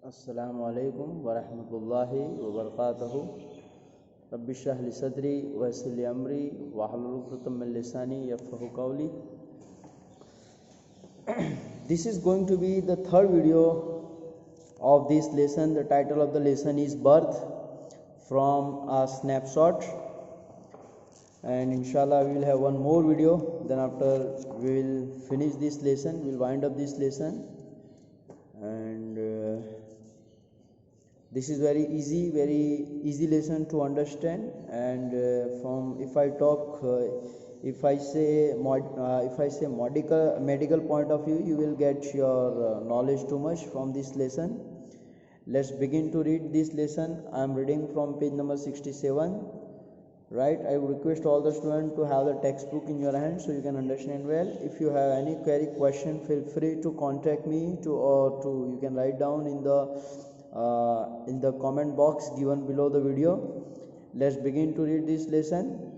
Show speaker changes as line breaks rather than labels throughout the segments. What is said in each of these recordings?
अस्सलामु अलैकुम वरहमतुल्लाहि वबरकातुहू। रब्बि इश्रह ली सदरी वयस्सिर ली अमरी वहलुल उक़दतम मिन लिसानी यफ़क़हू क़ौली। This is going to be the third video of this lesson. The title of the lesson is Birth from a Snapshot, and inshallah we will have one more video. Then after we will finish this lesson, we will wind up this lesson, and this is very easy lesson to understand. And from if I say medical point of view, you will get your knowledge too much from this lesson. Let's begin to read this lesson. I am reading from page number 67. Right, I would request all the students to have the textbook in your hand so you can understand well. If you have any query, question, feel free to contact me you can write down in the comment box given below the video. Let's begin to read this lesson.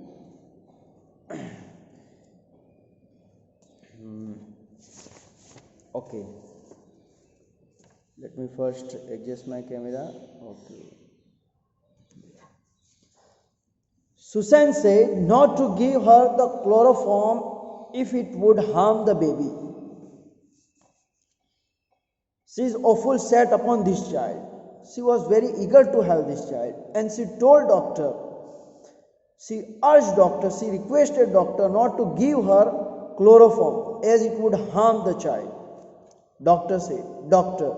Okay, let me first adjust my camera. Okay. Susan said not to give her the chloroform if it would harm the baby. She is awful set upon this child. She was very eager to have this child, and she told doctor, she urged doctor, she requested doctor not to give her chloroform as it would harm the child. Doctor said, Doctor,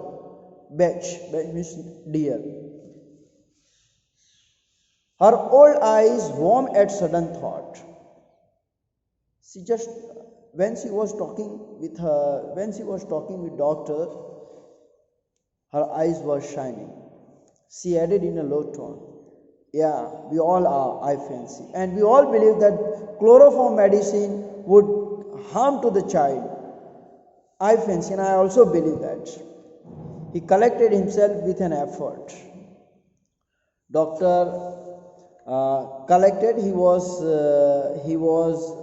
Batch means dear. Her old eyes warmed at sudden thought. She just, when she was talking with doctor, her eyes were shining. She added in a low tone, yeah, we all are, I fancy. And we all believe that chloroform medicine would harm to the child. I fancy, and I also believe that. He collected himself with an effort. Doctor collected. He was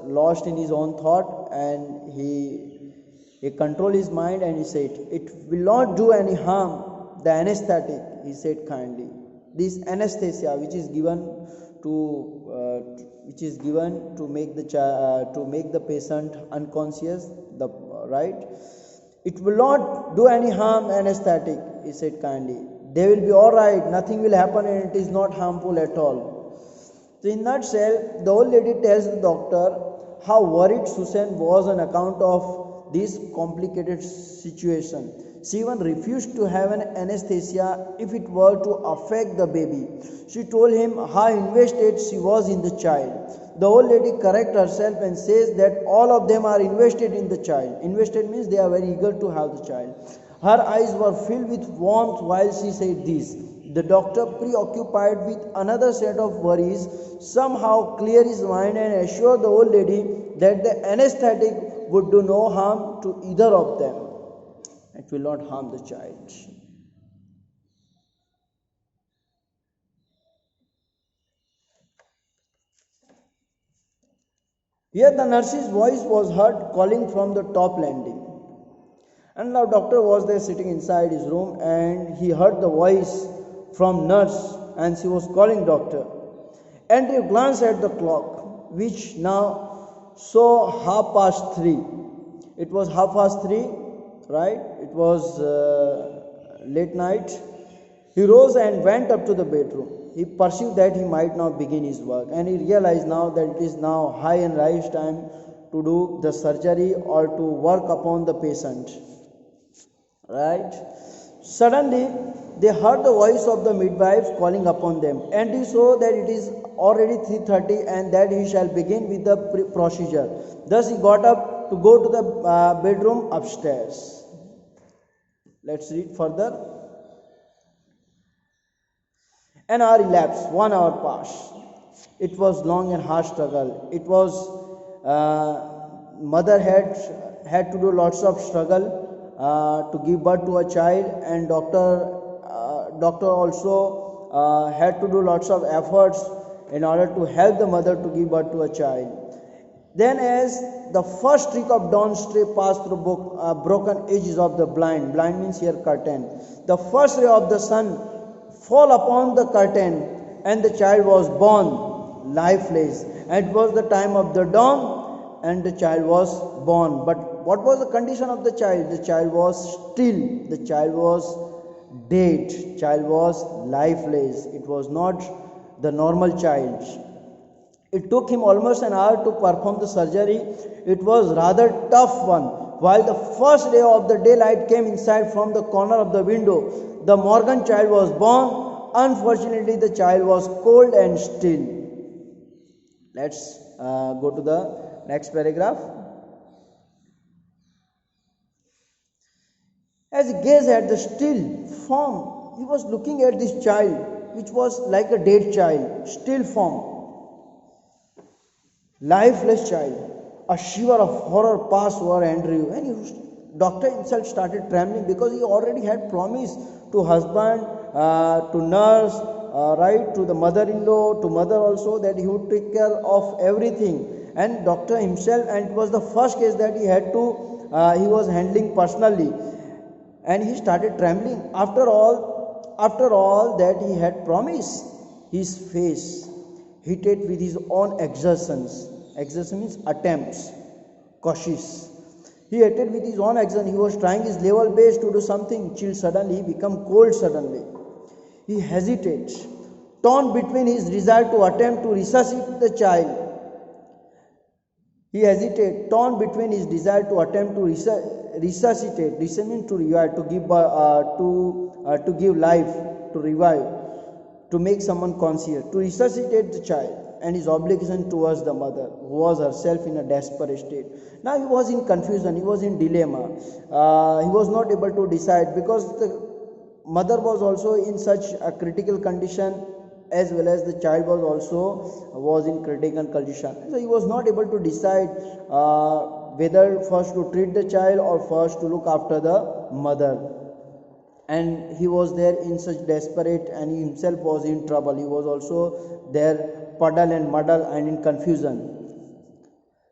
lost in his own thought, and he controlled his mind, and he said, it will not do any harm, the anesthetic, he said kindly. This anesthesia which is given to make the patient unconscious, right, it will not do any harm, anesthetic, he said kindly. They will be all right, nothing will happen, and it is not harmful at all. So in nutshell, the old lady tells the doctor how worried Susan was on account of this complicated situation. She even refused to have an anesthesia if it were to affect the baby. She told him how invested she was in the child. The old lady corrects herself and says that all of them are invested in the child. Invested means they are very eager to have the child. Her eyes were filled with warmth while she said this. The doctor, preoccupied with another set of worries, somehow cleared his mind and assured the old lady that the anesthetic would do no harm to either of them. It will not harm the child. Here the nurse's voice was heard calling from the top landing. And now doctor was there sitting inside his room, and he heard the voice from nurse, and she was calling doctor. Andrew glanced at the clock, which now saw 3:30. It was 3:30, right? It was late night. He rose and went up to the bedroom. He perceived that he might now begin his work, and he realized now that it is now high and rise time to do the surgery or to work upon the patient. Right? Suddenly, they heard the voice of the midwives calling upon them, and he saw that it is already 3:30 and that he shall begin with the procedure. Thus, he got up to go to the bedroom upstairs. Let's read further. An hour elapsed, 1 hour passed. It was long and hard struggle. It was mother had to do lots of struggle to give birth to a child, and doctor also had to do lots of efforts in order to help the mother to give birth to a child. Then as the first streak of dawn passed through broken edges of the blind, blind means here curtain, the first ray of the sun fall upon the curtain, and the child was born lifeless. And it was the time of the dawn, and the child was born. But what was the condition of the child? The child was still, the child was dead, child was lifeless. It was not the normal child. It took him almost an hour to perform the surgery. It was rather tough one. While the first ray of the daylight came inside from the corner of the window, the Morgan child was born. Unfortunately, the child was cold and still. Let's go to the next paragraph. As he gazed at the still form, he was looking at this child, which was like a dead child, still form, lifeless child. A shiver of horror passed over Andrew, and doctor himself started trembling, because he already had promised to husband, to nurse, right, to the mother-in-law, to mother also, that he would take care of everything. And doctor himself, and it was the first case that he had to, he was handling personally, and he started trembling. After all that he had promised, his face heated with his own exertions. Exertion means attempts, cautious. He hated with his own action. He was trying his level best to do something. Chill suddenly, he became cold suddenly. He hesitated, torn between his desire to attempt to resuscitate the child. He hesitated, torn between his desire to attempt to resuscitate. Resuscitate means to revive, to give life, to revive, to make someone conscious, to resuscitate the child, and his obligation towards the mother, who was herself in a desperate state. Now he was in confusion, he was in dilemma. He was not able to decide, because the mother was also in such a critical condition, as well as the child was in critical condition. So he was not able to decide whether first to treat the child or first to look after the mother. And he was there in such desperate, and he himself was in trouble. He was also there puddle and muddle and in confusion.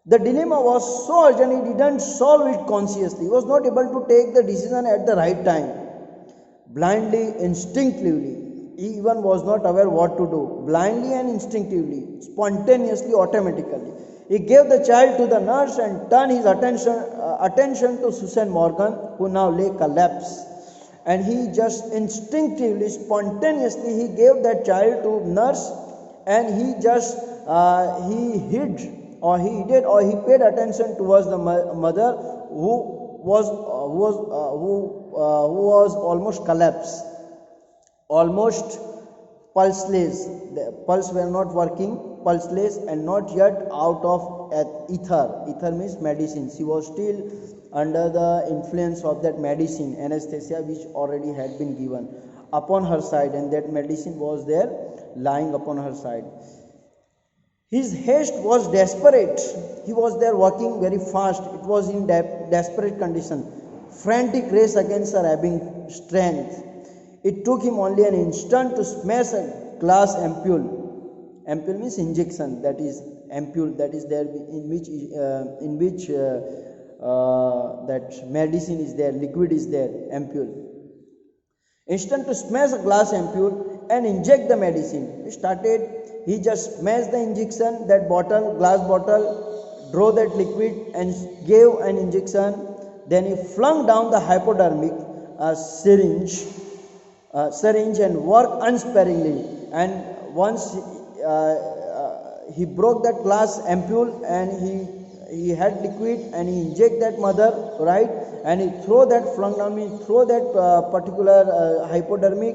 The dilemma was so urgent, he didn't solve it consciously. He was not able to take the decision at the right time. Blindly, instinctively, he even was not aware what to do. Blindly and instinctively, spontaneously, automatically, he gave the child to the nurse and turned his attention to Susan Morgan, who now lay collapsed. And he just instinctively, spontaneously, he gave that child to nurse, and he just he paid attention towards the mother, who was almost collapsed, almost pulseless. The pulse were not working, pulseless, and not yet out of ether. Ether means medicine. She was still under the influence of that medicine, anesthesia, which already had been given upon her side, and that medicine was there lying upon her side. His haste was desperate. He was there working very fast. It was in desperate condition, frantic race against her ebbing strength. It took him only an instant to smash a glass ampule. Ampule means injection. That is ampule. That is there in which that medicine is there, liquid is there, ampule. Instant to smash a glass ampule and inject the medicine. He just smashed the injection, that bottle, glass bottle, drew that liquid and gave an injection. Then he flung down the hypodermic syringe and worked unsparingly. And once he broke that glass ampule, and he had liquid, and he inject that mother, right, and he throw that particular hypodermic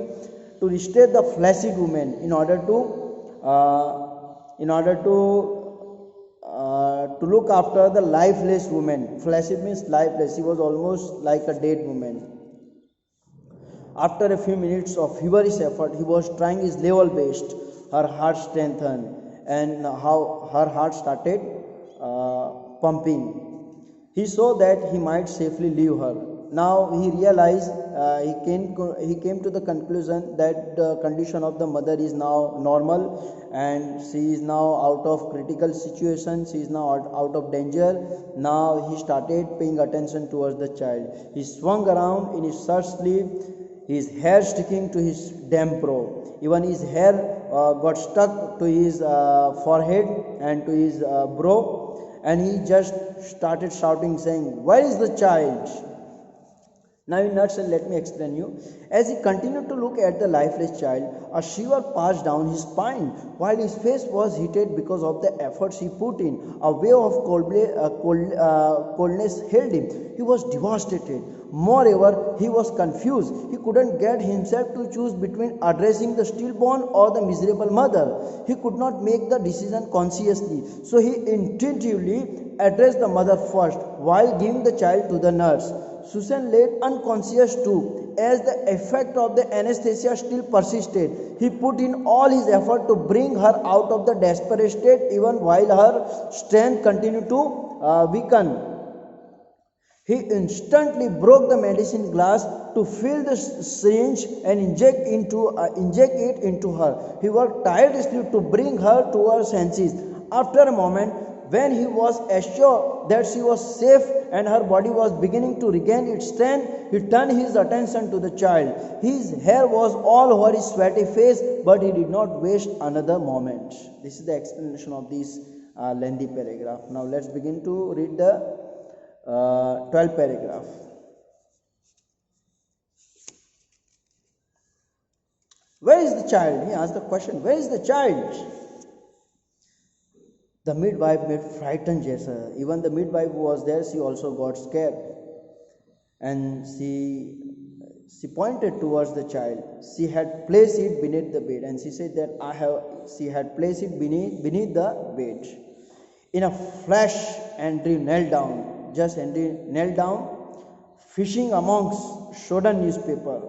to restore the flaccid woman, in order to look after the lifeless woman. Flaccid means lifeless. She was almost like a dead woman. After a few minutes of feverish effort, he was trying his level best. Her heart strengthened, and how her heart started pumping. He saw that he might safely leave her. now he realized, he came to the conclusion that the condition of the mother is now normal, and she is now out of critical situation, she is now out of danger. Now he started paying attention towards the child. He swung around in his shirt sleeve, his hair sticking to his damn pro. Even his hair got stuck to his forehead and to his bro, and he just started shouting, saying, "Where is the child?" Now, in nutshell, let me explain you. As he continued to look at the lifeless child, a shiver passed down his spine, while his face was heated because of the efforts he put in. A wave of coldness held him. He was devastated. Moreover, he was confused. He couldn't get himself to choose between addressing the stillborn or the miserable mother. He could not make the decision consciously, so he intuitively addressed the mother first, while giving the child to the nurse. Susan lay unconscious too, as the effect of the anesthesia still persisted. He put in all his effort to bring her out of the desperate state, even while her strength continued to weaken. He instantly broke the medicine glass to fill the syringe and inject it into her. He worked tirelessly to bring her to her senses. After a moment, when he was assured that she was safe and her body was beginning to regain its strength, he turned his attention to the child. His hair was all over his sweaty face, but he did not waste another moment. This is the explanation of this lengthy paragraph. Now let's begin to read the 12th paragraph. Where is the child? He asked the question, where is the child? The midwife made frightened gesture. Even the midwife who was there, she also got scared. And she pointed towards the child. She had placed it beneath the bed, and she said that she had placed it beneath the bed. In a flash, Andrew knelt down, fishing amongst sodden newspaper.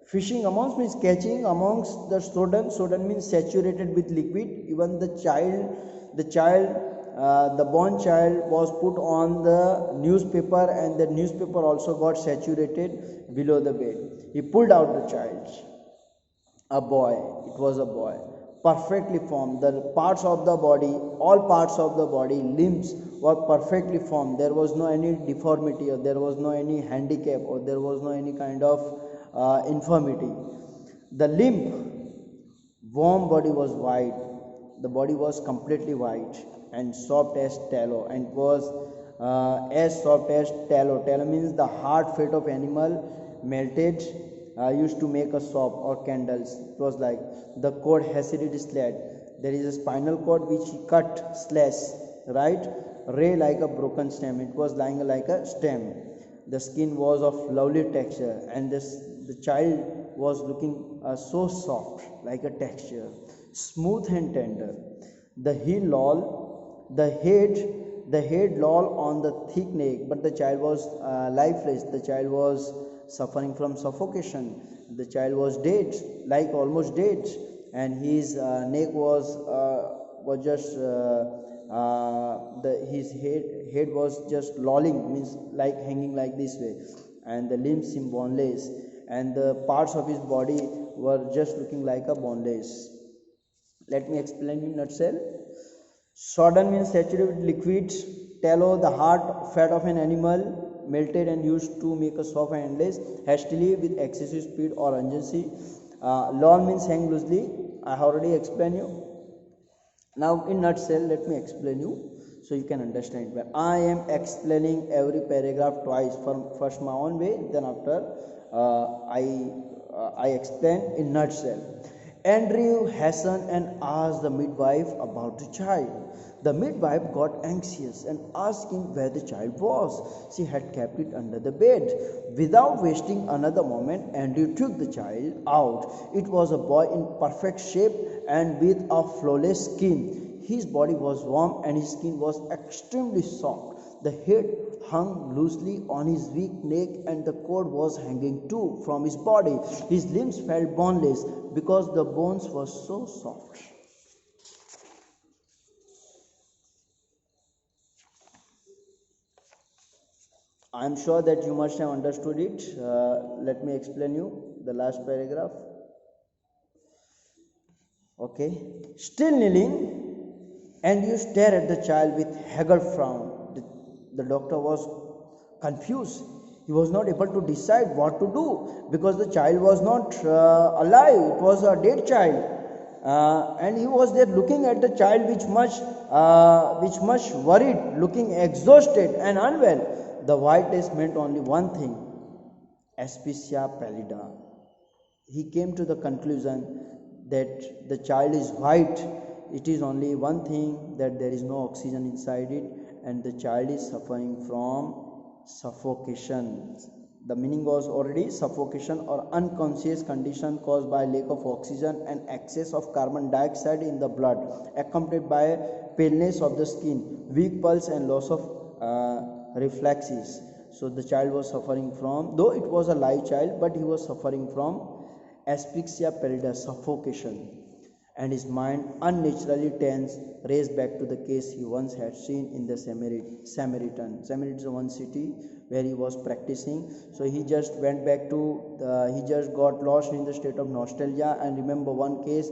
Fishing amongst means catching amongst the sodden. Sodden means saturated with liquid. Even the born child was put on the newspaper, and the newspaper also got saturated below the bed. He pulled out the child. A boy. It was a boy. Perfectly formed. The parts of the body, all parts of the body, limbs were perfectly formed. There was no any deformity, or there was no any handicap, or there was no any kind of infirmity. The limp, warm body was white. The body was completely white and soft as tallow, and was as soft as tallow. Tallow means the hard fat of animal melted, used to make a soap or candles. It was like the cord hesitated slat. There is a spinal cord which he cut, slash, right? Ray like a broken stem. It was lying like a stem. The skin was of lovely texture, and the child was looking so soft, like a texture, smooth and tender. The head loll on the thick neck, but the child was lifeless. The child was suffering from suffocation. The child was dead, like almost dead, and his neck was just his head was just lolling, means like hanging like this way, and the limbs seemed boneless, and the parts of his body were just looking like a boneless. Let me explain in nutshell. Sodden means saturated with liquid. Tallow, the hard fat of an animal, melted and used to make a soft and endless, hastily with excessive speed or urgency. Loll means hang loosely. I have already explained you. Now in nutshell, let me explain you so you can understand well. I am explaining every paragraph twice. First my own way, then after I explain in nutshell. Andrew hastened and asked the midwife about the child. The midwife got anxious and asked him where the child was. She had kept it under the bed. Without wasting another moment, Andrew took the child out. It was a boy in perfect shape and with a flawless skin. His body was warm and his skin was extremely soft. The head hung loosely on his weak neck, and the cord was hanging too from his body. His limbs felt boneless because the bones were so soft. I am sure that you must have understood it. Let me explain you the last paragraph. Okay. Still kneeling, and you stare at the child with haggard frown. The doctor was confused. He was not able to decide what to do because the child was not alive. It was a dead child. And he was there looking at the child which much worried, looking exhausted and unwell. The whiteness meant only one thing: Aspecia pallida. He came to the conclusion that the child is white. It is only one thing, that there is no oxygen inside it, and the child is suffering from suffocation. The meaning was already suffocation or unconscious condition caused by lack of oxygen and excess of carbon dioxide in the blood, accompanied by paleness of the skin, weak pulse, and loss of reflexes. So the child was suffering from, though it was a live child, but he was suffering from asphyxia pallida, suffocation, and his mind, unnaturally tense, raced back to the case he once had seen in the Samaritan. Samaritan is one city where he was practicing. So he just went back to, he just got lost in the state of nostalgia and remember one case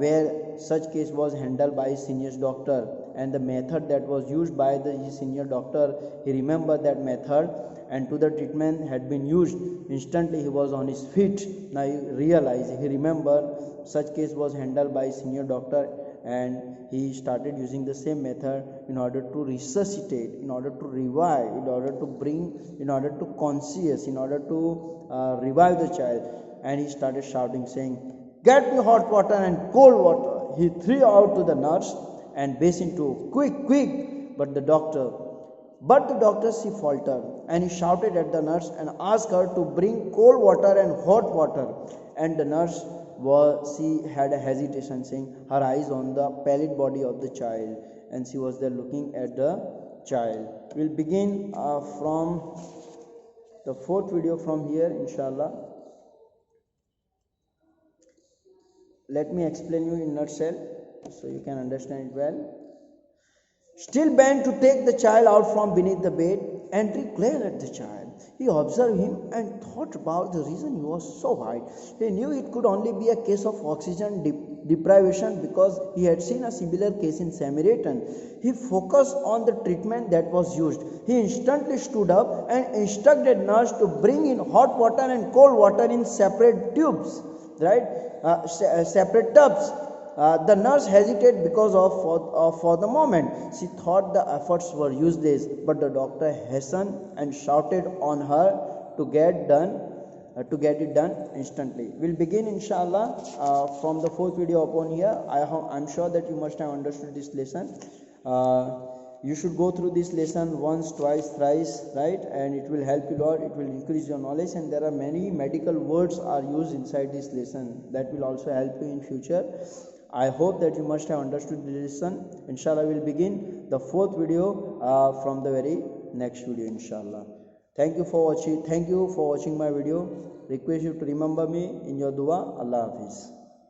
where such case was handled by his senior doctor, and the method that was used by his senior doctor, he remembered that method, and to the treatment had been used. Instantly he was on his feet. Now he realized, he remembered such case was handled by senior doctor, and he started using the same method in order to resuscitate, in order to revive, in order to bring, in order to conscious, in order to revive the child. And he started shouting, saying, "Get me hot water and cold water." He threw out to the nurse and basin too, "Quick, quick!" But the doctor, she faltered, and he shouted at the nurse and asked her to bring cold water and hot water. And the nurse she had a hesitation, saying, her eyes on the pallid body of the child, and she was there looking at the child. We'll begin from the fourth video from here, inshallah. Let me explain you in nutshell so you can understand it well. Still bent to take the child out from beneath the bed, Andrew glared at the child. He observed him and thought about the reason he was so white. He knew it could only be a case of oxygen deprivation because he had seen a similar case in Samaritan. He focused on the treatment that was used. He instantly stood up and instructed nurse to bring in hot water and cold water in separate tubes, separate tubs. The nurse hesitated because for the moment she thought the efforts were useless, but the doctor hastened and shouted on her to get it done instantly. We'll begin inshallah from the fourth video upon here. I'm sure that you must have understood this lesson. You should go through this lesson once, twice, thrice, right? And it will help you a lot. It will increase your knowledge, and there are many medical words are used inside this lesson that will also help you in future. I hope that you must have understood the lesson. Inshallah, we'll begin the fourth video from the very next video, inshallah. Thank you for watching. Thank you for watching my video. Request you to remember me in your dua. Allah Hafiz.